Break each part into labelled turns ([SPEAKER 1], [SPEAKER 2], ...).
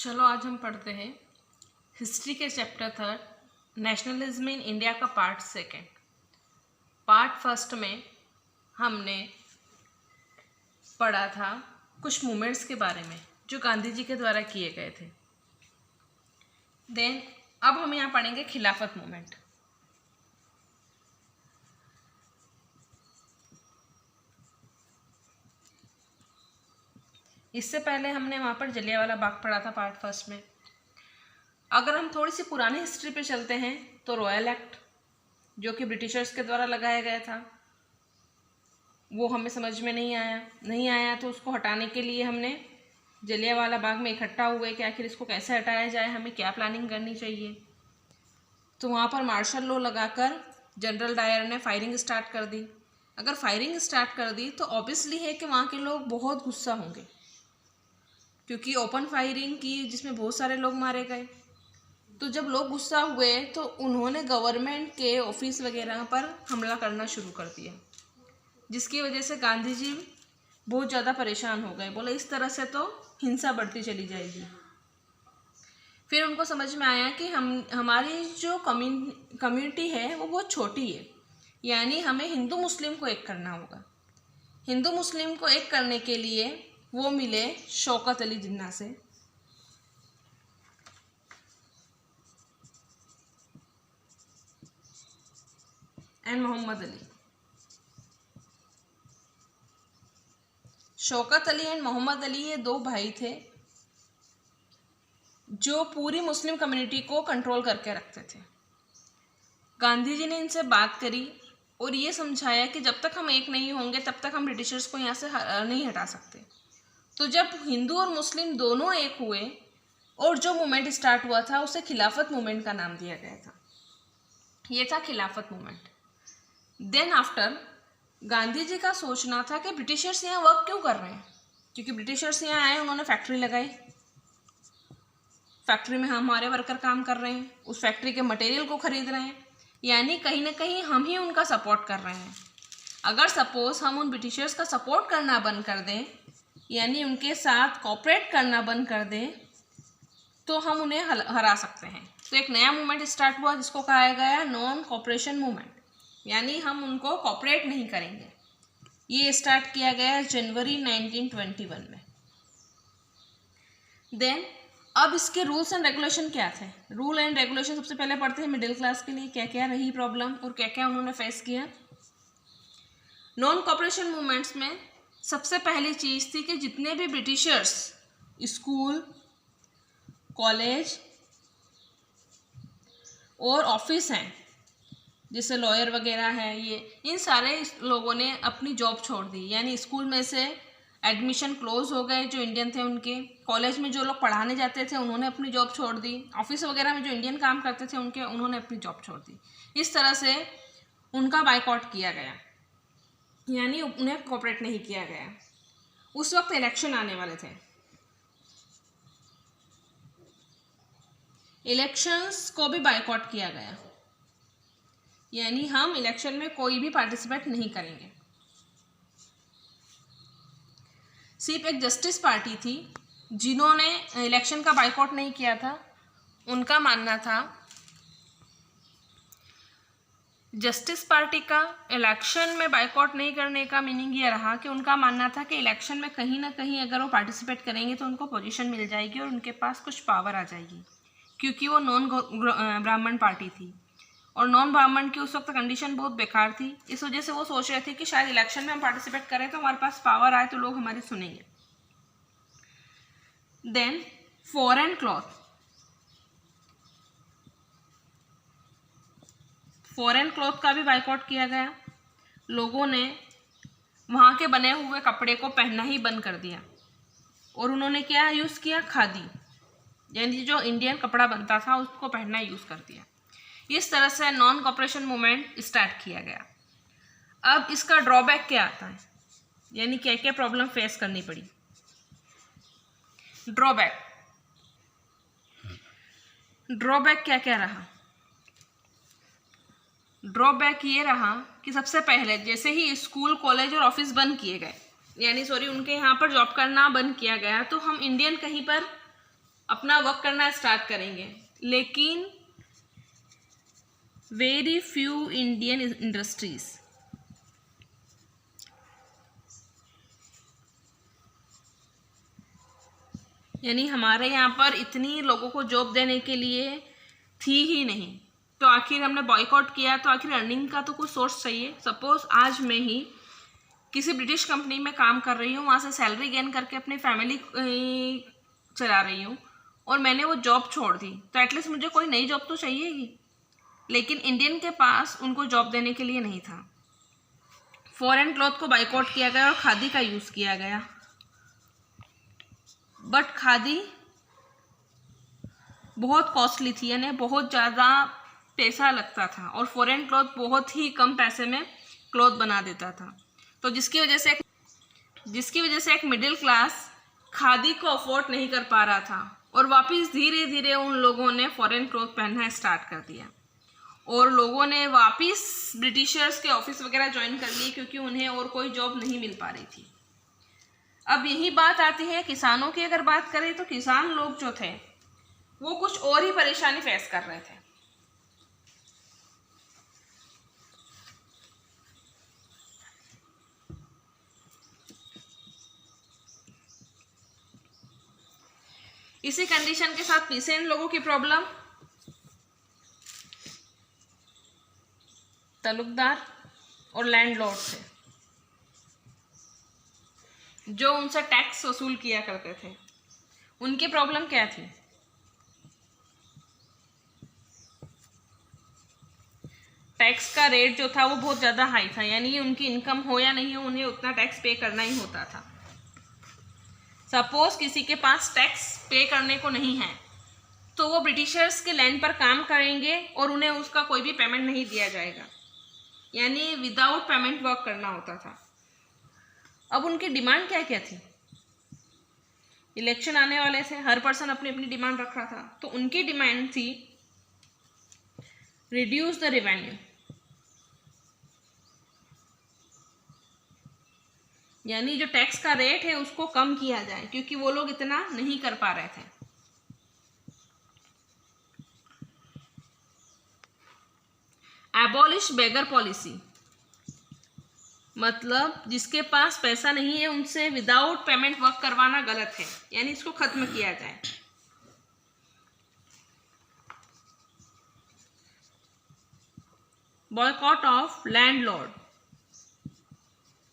[SPEAKER 1] चलो आज हम पढ़ते हैं हिस्ट्री के चैप्टर 3 नेशनलिज्म इन इंडिया का पार्ट 2। पार्ट फर्स्ट में हमने पढ़ा था कुछ मूवमेंट्स के बारे में जो गांधी जी के द्वारा किए गए थे। देन अब हम यहाँ पढ़ेंगे खिलाफत मूवमेंट। इससे पहले हमने वहाँ पर जलियांवाला बाग पढ़ा था पार्ट फर्स्ट में। अगर हम थोड़ी सी पुरानी हिस्ट्री पे चलते हैं तो रॉयल एक्ट जो कि ब्रिटिशर्स के द्वारा लगाया गया था वो हमें समझ में नहीं आया तो उसको हटाने के लिए हमने जलियांवाला बाग में इकट्ठा हुए कि आखिर इसको कैसे हटाया जाए, हमें क्या प्लानिंग करनी चाहिए। तो वहाँ पर मार्शल लॉ लगाकर जनरल डायर ने फायरिंग स्टार्ट कर दी। अगर फायरिंग स्टार्ट कर दी तो ऑब्वियसली है कि वहाँ के लोग बहुत गुस्सा होंगे, क्योंकि ओपन फायरिंग की जिसमें बहुत सारे लोग मारे गए। तो जब लोग गुस्सा हुए तो उन्होंने गवर्नमेंट के ऑफिस वगैरह पर हमला करना शुरू कर दिया, जिसकी वजह से गांधी जी बहुत ज़्यादा परेशान हो गए। बोले इस तरह से तो हिंसा बढ़ती चली जाएगी। फिर उनको समझ में आया कि हमारी जो कम्युनिटी है वो बहुत छोटी है, यानी हमें हिंदू मुस्लिम को एक करना होगा। हिंदू मुस्लिम को एक करने के लिए वो मिले शौकत अली जिन्ना से। एंड मोहम्मद अली। शौकत अली एंड मोहम्मद अली ये दो भाई थे जो पूरी मुस्लिम कम्युनिटी को कंट्रोल करके रखते थे। गांधी जी ने इनसे बात करी और ये समझाया कि जब तक हम एक नहीं होंगे तब तक हम ब्रिटिशर्स को यहाँ से नहीं हटा सकते। तो जब हिंदू और मुस्लिम दोनों एक हुए और जो मूवमेंट स्टार्ट हुआ था उसे खिलाफत मूवमेंट का नाम दिया गया था। ये था खिलाफत movement. Then after Gandhi ji का सोचना था कि ब्रिटिशर्स यहाँ वर्क क्यों कर रहे हैं, क्योंकि ब्रिटिशर्स यहाँ आए, उन्होंने फैक्ट्री लगाई, फैक्ट्री में हमारे वर्कर काम कर रहे हैं, उस फैक्ट्री के मटेरियल को खरीद रहे हैं, यानी कहीं ना कहीं हम ही उनका सपोर्ट कर रहे हैं। अगर सपोज हम उन ब्रिटिशर्स का सपोर्ट करना बंद कर दें, यानी उनके साथ कोऑपरेट करना बंद कर दें, तो हम उन्हें हरा सकते हैं। तो एक नया मूवमेंट स्टार्ट हुआ जिसको कहा गया नॉन कोऑपरेशन मूवमेंट, यानी हम उनको कोऑपरेट नहीं करेंगे। ये स्टार्ट किया गया जनवरी 1921 में। देन अब इसके रूल्स एंड रेगुलेशन क्या थे। रूल एंड रेगुलेशन सबसे पहले पढ़ते हैं मिडिल क्लास के लिए क्या क्या रही प्रॉब्लम और क्या क्या उन्होंने फेस किया। नॉन कोऑपरेशन मूवमेंट्स में सबसे पहली चीज़ थी कि जितने भी ब्रिटिशर्स स्कूल, कॉलेज और ऑफिस हैं, जैसे लॉयर वगैरह है, ये इन सारे लोगों ने अपनी जॉब छोड़ दी। यानी स्कूल में से एडमिशन क्लोज हो गए जो इंडियन थे उनके, कॉलेज में जो लोग पढ़ाने जाते थे उन्होंने अपनी जॉब छोड़ दी, ऑफिस वगैरह में जो इंडियन काम करते थे उन्होंने अपनी जॉब छोड़ दी। इस तरह से उनका बायकॉट किया गया, यानी उन्हें कोऑपरेट नहीं किया गया। उस वक्त इलेक्शन आने वाले थे, इलेक्शंस को भी बायकॉट किया गया, यानी हम इलेक्शन में कोई भी पार्टिसिपेट नहीं करेंगे। सिर्फ एक जस्टिस पार्टी थी जिन्होंने इलेक्शन का बायकॉट नहीं किया था। उनका मानना था, जस्टिस पार्टी का इलेक्शन में बायकॉट नहीं करने का मीनिंग ये रहा कि उनका मानना था कि इलेक्शन में कहीं ना कहीं अगर वो पार्टिसिपेट करेंगे तो उनको पोजीशन मिल जाएगी और उनके पास कुछ पावर आ जाएगी, क्योंकि वो नॉन ब्राह्मण पार्टी थी और नॉन ब्राह्मण की उस वक्त कंडीशन बहुत बेकार थी। इस वजह से वो सोच रहे थे कि शायद इलेक्शन में हम पार्टिसिपेट करें तो हमारे पास पावर आए तो लोग हमारी सुनेंगे। देन फॉरेन क्लॉथ का भी बायकॉट किया गया। लोगों ने वहाँ के बने हुए कपड़े को पहनना ही बंद कर दिया और उन्होंने क्या यूज़ किया, खादी, यानी जो इंडियन कपड़ा बनता था उसको पहनना यूज़ कर दिया। इस तरह से नॉन कोऑपरेशन मूवमेंट स्टार्ट किया गया। अब इसका ड्रॉबैक क्या आता है, यानी क्या क्या प्रॉब्लम फेस करनी पड़ी। ड्रॉबैक क्या क्या रहा। ड्रॉबैक ये रहा कि सबसे पहले जैसे ही स्कूल, कॉलेज और ऑफिस बंद किए गए, यानी उनके यहाँ पर जॉब करना बंद किया गया, तो हम इंडियन कहीं पर अपना वर्क करना स्टार्ट करेंगे। लेकिन वेरी फ्यू इंडियन इंडस्ट्रीज, यानी हमारे यहाँ पर इतनी लोगों को जॉब देने के लिए थी ही नहीं, तो आखिर हमने बॉयकॉट किया, तो आखिर अर्निंग का तो कुछ सोर्स चाहिए। सपोज आज मैं ही किसी ब्रिटिश कंपनी में काम कर रही हूँ, वहाँ से सैलरी गेन करके अपनी फैमिली चला रही हूँ, और मैंने वो जॉब छोड़ दी, तो एटलीस्ट मुझे कोई नई जॉब तो चाहिए ही। लेकिन इंडियन के पास उनको जॉब देने के लिए नहीं था। फॉरेन क्लॉथ को बाइकआउट किया गया और खादी का यूज़ किया गया। बट खादी बहुत कॉस्टली थी, यानी बहुत ज़्यादा पैसा लगता था, और फॉरेन क्लॉथ बहुत ही कम पैसे में क्लॉथ बना देता था। तो जिसकी वजह से एक मिडिल क्लास खादी को अफोर्ड नहीं कर पा रहा था, और वापस धीरे धीरे उन लोगों ने फॉरेन क्लॉथ पहनना स्टार्ट कर दिया, और लोगों ने वापस ब्रिटिशर्स के ऑफिस वगैरह ज्वाइन कर लिए, क्योंकि उन्हें और कोई जॉब नहीं मिल पा रही थी। अब यही बात आती है किसानों की। अगर बात करें तो किसान लोग जो थे वो कुछ और ही परेशानी फेस कर रहे थे। इसी कंडीशन के साथ पीछे इन लोगों की प्रॉब्लम तलुकदार और लैंडलॉर्ड थे, जो उनसे टैक्स वसूल किया करते थे। उनकी प्रॉब्लम क्या थी? टैक्स का रेट जो था वो बहुत ज़्यादा हाई था, यानी उनकी इनकम हो या नहीं हो, उन्हें उतना टैक्स पे करना ही होता था। सपोज किसी के पास टैक्स पे करने को नहीं है, तो वो ब्रिटिशर्स के लैंड पर काम करेंगे और उन्हें उसका कोई भी पेमेंट नहीं दिया जाएगा, यानी विदाउट पेमेंट वर्क करना होता था। अब उनकी डिमांड क्या क्या थी? इलेक्शन आने वाले थे, हर पर्सन अपनी अपनी डिमांड रख रहा था, तो उनकी डिमांड थी रिड्यूस द रेवेन्यू, यानी जो टैक्स का रेट है उसको कम किया जाए, क्योंकि वो लोग इतना नहीं कर पा रहे थे। एबॉलिश बेगर पॉलिसी, मतलब जिसके पास पैसा नहीं है उनसे विदाउट पेमेंट वर्क करवाना गलत है, यानी इसको खत्म किया जाए। बॉयकॉट ऑफ लैंडलॉर्ड,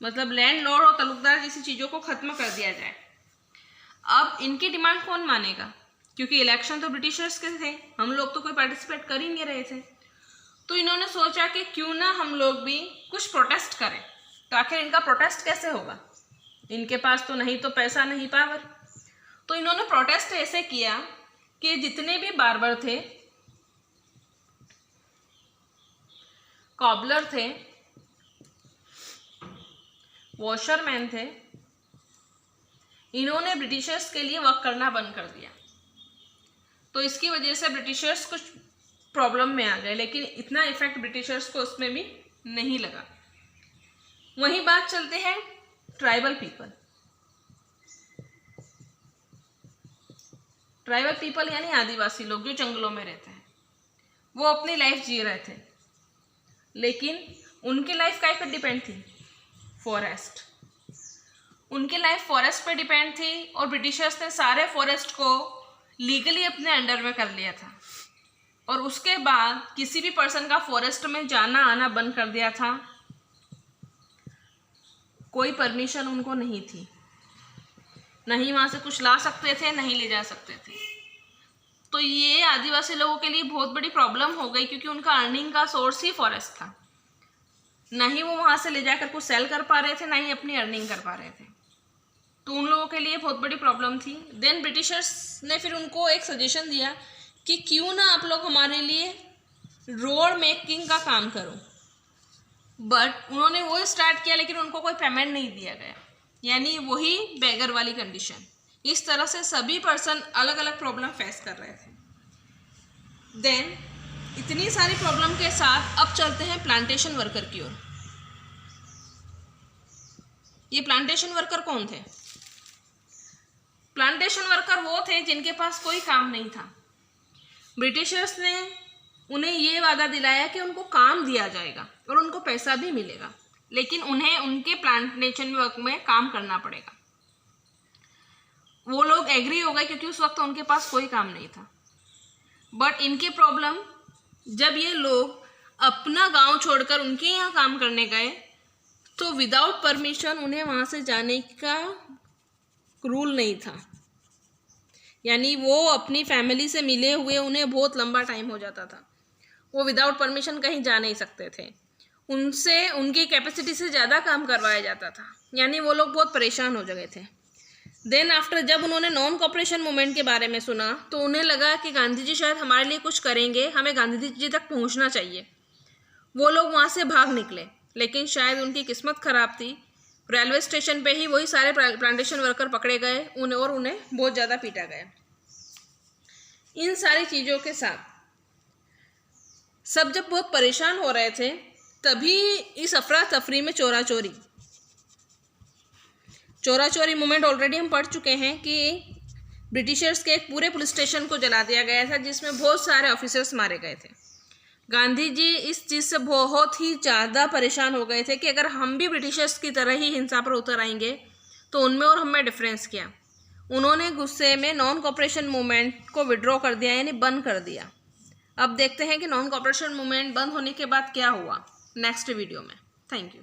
[SPEAKER 1] मतलब लैंडलॉर्ड और तलुकदार जैसी चीज़ों को खत्म कर दिया जाए। अब इनकी डिमांड कौन मानेगा, क्योंकि इलेक्शन तो ब्रिटिशर्स के थे, हम लोग तो कोई पार्टिसिपेट कर ही नहीं रहे थे। तो इन्होंने सोचा कि क्यों ना हम लोग भी कुछ प्रोटेस्ट करें। तो आखिर इनका प्रोटेस्ट कैसे होगा? इनके पास तो नहीं तो पैसा नहीं पावर। तो इन्होंने प्रोटेस्ट ऐसे किया कि जितने भी बार्बर थे, कॉबलर थे, वॉशरमैन थे, इन्होंने ब्रिटिशर्स के लिए वर्क करना बंद कर दिया। तो इसकी वजह से ब्रिटिशर्स कुछ प्रॉब्लम में आ गए, लेकिन इतना इफेक्ट ब्रिटिशर्स को उसमें भी नहीं लगा। वहीं बात चलते हैं ट्राइबल पीपल। ट्राइबल पीपल यानी आदिवासी लोग जो जंगलों में रहते हैं, वो अपनी लाइफ जी रहे थे, लेकिन उनकी लाइफ काय पर डिपेंड थी? फॉरेस्ट। उनकी लाइफ फॉरेस्ट पे डिपेंड थी, और ब्रिटिशर्स ने सारे फॉरेस्ट को लीगली अपने अंडर में कर लिया था, और उसके बाद किसी भी पर्सन का फॉरेस्ट में जाना आना बंद कर दिया था। कोई परमिशन उनको नहीं थी, नहीं वहाँ से कुछ ला सकते थे, नहीं ले जा सकते थे। तो ये आदिवासी लोगों के लिए बहुत बड़ी प्रॉब्लम हो गई, क्योंकि उनका अर्निंग का सोर्स ही फॉरेस्ट था। ना ही वो वहाँ से ले जाकर कुछ सेल कर पा रहे थे, ना ही अपनी अर्निंग कर पा रहे थे। तो उन लोगों के लिए बहुत बड़ी प्रॉब्लम थी। देन ब्रिटिशर्स ने फिर उनको एक सजेशन दिया कि क्यों ना आप लोग हमारे लिए रोड मेकिंग का काम करो। बट उन्होंने वो स्टार्ट किया, लेकिन उनको कोई पेमेंट नहीं दिया गया, यानी वही बेगर वाली कंडीशन। इस तरह से सभी पर्सन अलग अलग प्रॉब्लम फेस कर रहे थे। देन इतनी सारी प्रॉब्लम के साथ अब चलते हैं प्लांटेशन वर्कर की ओर। ये प्लांटेशन वर्कर कौन थे? प्लांटेशन वर्कर वो थे जिनके पास कोई काम नहीं था। ब्रिटिशर्स ने उन्हें ये वादा दिलाया कि उनको काम दिया जाएगा और उनको पैसा भी मिलेगा, लेकिन उन्हें उनके प्लांटेशन वर्क में काम करना पड़ेगा। वो लोग एग्री हो गए क्योंकि उस वक्त उनके पास कोई काम नहीं था। बट इनके प्रॉब्लम, जब ये लोग अपना गांव छोड़कर उनके यहाँ काम करने गए तो विदाउट परमिशन उन्हें वहाँ से जाने का रूल नहीं था। यानी वो अपनी फैमिली से मिले हुए उन्हें बहुत लंबा टाइम हो जाता था। वो विदाउट परमिशन कहीं जा नहीं सकते थे। उनसे उनकी कैपेसिटी से ज़्यादा काम करवाया जाता था। यानी वो लोग बहुत परेशान हो गए थे। देन आफ्टर जब उन्होंने नॉन कॉपरेशन मूवमेंट के बारे में सुना तो उन्हें लगा कि गांधी जी शायद हमारे लिए कुछ करेंगे, हमें गांधी जी तक पहुंचना चाहिए। वो लोग वहाँ से भाग निकले, लेकिन शायद उनकी किस्मत ख़राब थी। रेलवे स्टेशन पे ही वही सारे प्लांटेशन वर्कर पकड़े गए और उन्हें बहुत ज़्यादा पीटा गया। इन सारी चीज़ों के साथ सब जब बहुत परेशान हो रहे थे, तभी इस अफरा तफरी में चोरा चोरी मूवमेंट ऑलरेडी हम पढ़ चुके हैं कि ब्रिटिशर्स के एक पूरे पुलिस स्टेशन को जला दिया गया था, जिसमें बहुत सारे ऑफिसर्स मारे गए थे। गांधी जी इस चीज़ से बहुत ही ज़्यादा परेशान हो गए थे कि अगर हम भी ब्रिटिशर्स की तरह ही हिंसा पर उतर आएंगे तो उनमें और हमें डिफरेंस क्या। उन्होंने गुस्से में नॉन कॉपरेशन मूवमेंट को विड्रॉ कर दिया, यानी बंद कर दिया। अब देखते हैं कि नॉन कॉपरेशन मूवमेंट बंद होने के बाद क्या हुआ नेक्स्ट वीडियो में। Thank you.